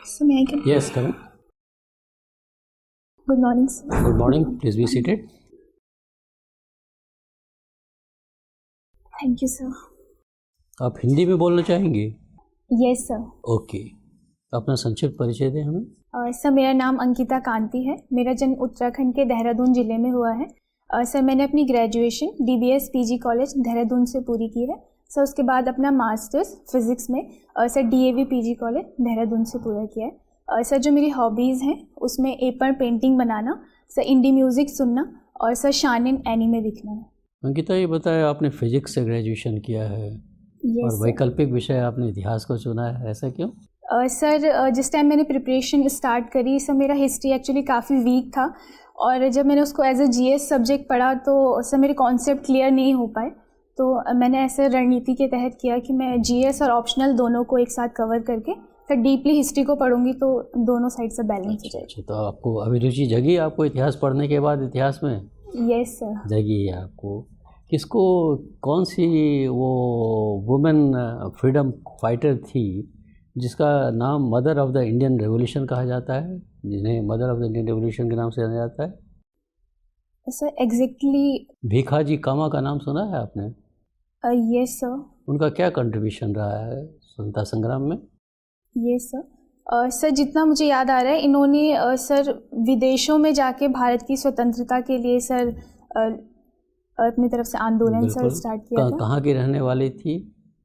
So may I come? Yes, come in. Good morning, sir. Good morning. Please be seated. Thank you, sir. आप हिंदी में बोलना चाहेंगे? Yes, sir. Okay, अपना संक्षिप्त परिचय दें हमें। सर मेरा नाम अंकिता कांति है। मेरा जन्म उत्तराखंड के देहरादून ज़िले में हुआ है। सर मैंने अपनी graduation DBS PG college Dehradun से पूरी की है। सर उसके बाद अपना मास्टर्स फिज़िक्स में sir DAV PG college Dehradun से पूरा किया है। सर जो मेरी हॉबीज़ हैं उसमें एपर पेंटिंग बनाना, सर इंडी म्यूज़िक सुनना और सर शानिन एनीमे देखना है। अंकिता, ये बताया आपने फिजिक्स से ग्रेजुएशन किया है और वैकल्पिक विषय आपने इतिहास को चुना है, ऐसा क्यों? सर जिस टाइम मैंने प्रिपरेशन स्टार्ट करी सर मेरा हिस्ट्री एक्चुअली काफ़ी वीक था और जब मैंने उसको एज ए GS सब्जेक्ट पढ़ा तो सर मेरे कॉन्सेप्ट क्लियर नहीं हो पाए। तो मैंने ऐसे रणनीति के तहत किया कि मैं GS और ऑप्शनल दोनों को एक साथ कवर करके फिर डीपली हिस्ट्री को पढ़ूंगी तो दोनों साइड से बैलेंस हो जाएगा। तो आपको अभिरुचि जगी आपको इतिहास पढ़ने के बाद इतिहास में? Yes sir. जगी है आपको। किसको, कौन सी वो वुमेन फ्रीडम फाइटर थी जिसका नाम mother of the Indian revolution कहा जाता है, जिन्हें mother of the Indian revolution के नाम से जाना जाता है? सर एग्जैक्टली भीखाजी कामा का नाम सुना है आपने? Yes sir. उनका क्या कंट्रीब्यूशन रहा है स्वतंत्रता संग्राम में? Yes sir. सर जितना मुझे याद आ रहा है इन्होंने सर विदेशों में जाके भारत की स्वतंत्रता के लिए सर अपनी तरफ से आंदोलन सर स्टार्ट किया था। कहाँ की रहने वाली थी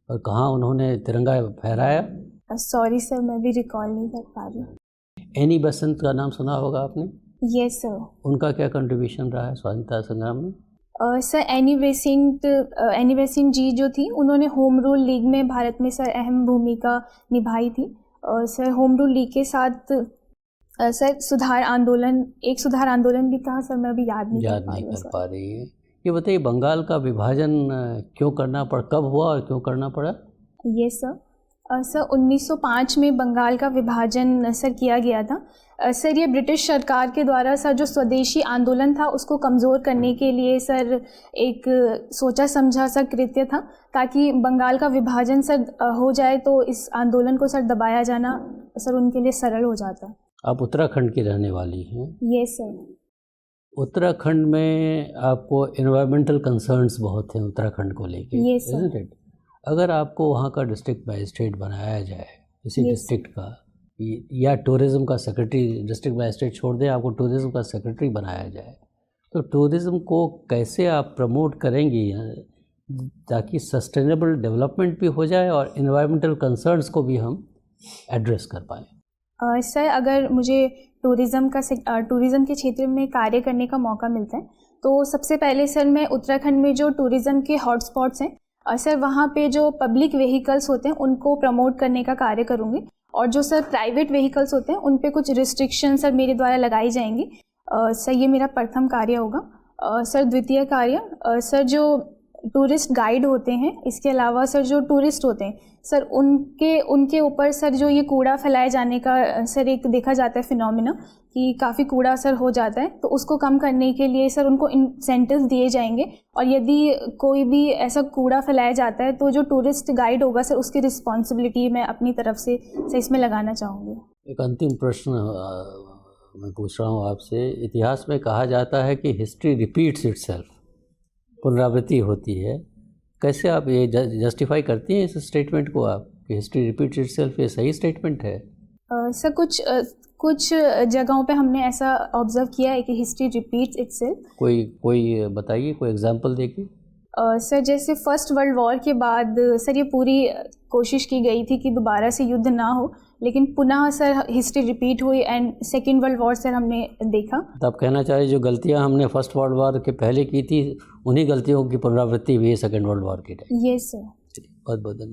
और कहाँ उन्होंने तिरंगा फहराया? सॉरी सर मैं भी रिकॉल नहीं कर पा रही। एनी बेसेंट का नाम सुना होगा आपने? Yes sir. उनका क्या कंट्रीब्यूशन रहा है स्वतंत्रता संग्राम में? सर एनी बेसेंट जी जो थी उन्होंने होम रूल लीग में भारत में सर अहम भूमिका निभाई थी। सर होम रूल लीग के साथ सर सुधार आंदोलन भी था सर, मैं अभी याद नहीं कर पा रही है। ये बताइए बंगाल का विभाजन क्यों करना पड़ा, कब हुआ और क्यों करना पड़ा? ये सर 1905 में बंगाल का विभाजन सर किया गया था। सर ये ब्रिटिश सरकार के द्वारा सर जो स्वदेशी आंदोलन था उसको कमज़ोर करने के लिए सर एक सोचा समझा सा कृत्य था ताकि बंगाल का विभाजन सर हो जाए तो इस आंदोलन को सर दबाया जाना सर उनके लिए सरल हो जाता। आप उत्तराखंड की रहने वाली हैं? ये सर। उत्तराखंड में आपको एनवायरमेंटल कंसर्न्स बहुत हैं उत्तराखंड को लेके। ये सर। अगर आपको वहाँ का डिस्ट्रिक्ट मजिस्ट्रेट बनाया जाए इसी डिस्ट्रिक्ट का, या टूरिज़्म का सेक्रेटरी, डिस्ट्रिक्ट मजिस्ट्रेट छोड़ दें, आपको टूरिज़्म का सेक्रेटरी बनाया जाए तो टूरिज़्म को कैसे आप प्रमोट करेंगी ताकि सस्टेनेबल डेवलपमेंट भी हो जाए और एनवायरमेंटल कंसर्न्स को भी हम एड्रेस कर पाएँ? सर अगर मुझे टूरिज़्म के क्षेत्र में कार्य करने का मौका मिलता है तो सबसे पहले सर मैं उत्तराखंड में जो टूरिज़्म के हॉटस्पॉट्स हैं सर वहाँ पे जो पब्लिक व्हीकल्स होते हैं उनको प्रमोट करने का कार्य करूँगी और जो सर प्राइवेट व्हीकल्स होते हैं उन पे कुछ रिस्ट्रिक्शन सर मेरे द्वारा लगाई जाएंगी। सर ये मेरा प्रथम कार्य होगा। सर द्वितीय कार्य सर जो टूरिस्ट गाइड होते हैं, इसके अलावा सर जो टूरिस्ट होते हैं सर उनके ऊपर सर जो ये कूड़ा फैलाए जाने का सर एक देखा जाता है फिनोमिना कि काफ़ी कूड़ा सर हो जाता है, तो उसको कम करने के लिए सर उनको इंसेंटिव्स दिए जाएंगे और यदि कोई भी ऐसा कूड़ा फैलाया जाता है तो जो टूरिस्ट गाइड होगा सर उसकी रिस्पॉन्सिबिलिटी मैं अपनी तरफ से सर इसमें लगाना चाहूँगी। एक अंतिम प्रश्न मैं पूछ रहा हूँ आपसे। इतिहास में कहा जाता है कि हिस्ट्री रिपीट्स इटसेल्फ, पुनरावृत्ति होती है। कैसे आप ये जस्टिफाई करती हैं इस स्टेटमेंट को आप कि हिस्ट्री रिपीट्स इटसेल्फ, ये सही स्टेटमेंट है? सर कुछ जगहों पे हमने ऐसा ऑब्जर्व किया है कि हिस्ट्री रिपीट्स इटसेल्फ। कोई बताइए, कोई एग्जांपल देखिए। सर जैसे फर्स्ट वर्ल्ड वॉर के बाद सर ये पूरी कोशिश की गई थी कि दोबारा से युद्ध ना हो, लेकिन पुनः सर हिस्ट्री रिपीट हुई and second world war sir हमने देखा। तो आप कहना चाह रहे जो गलतियां हमने फर्स्ट वर्ल्ड वॉर के पहले की थी उन्हीं गलतियों की पुनरावृत्ति हुई है सेकेंड वर्ल्ड वॉर के टाइम? Yes sir. बहुत बहुत धन्यवाद।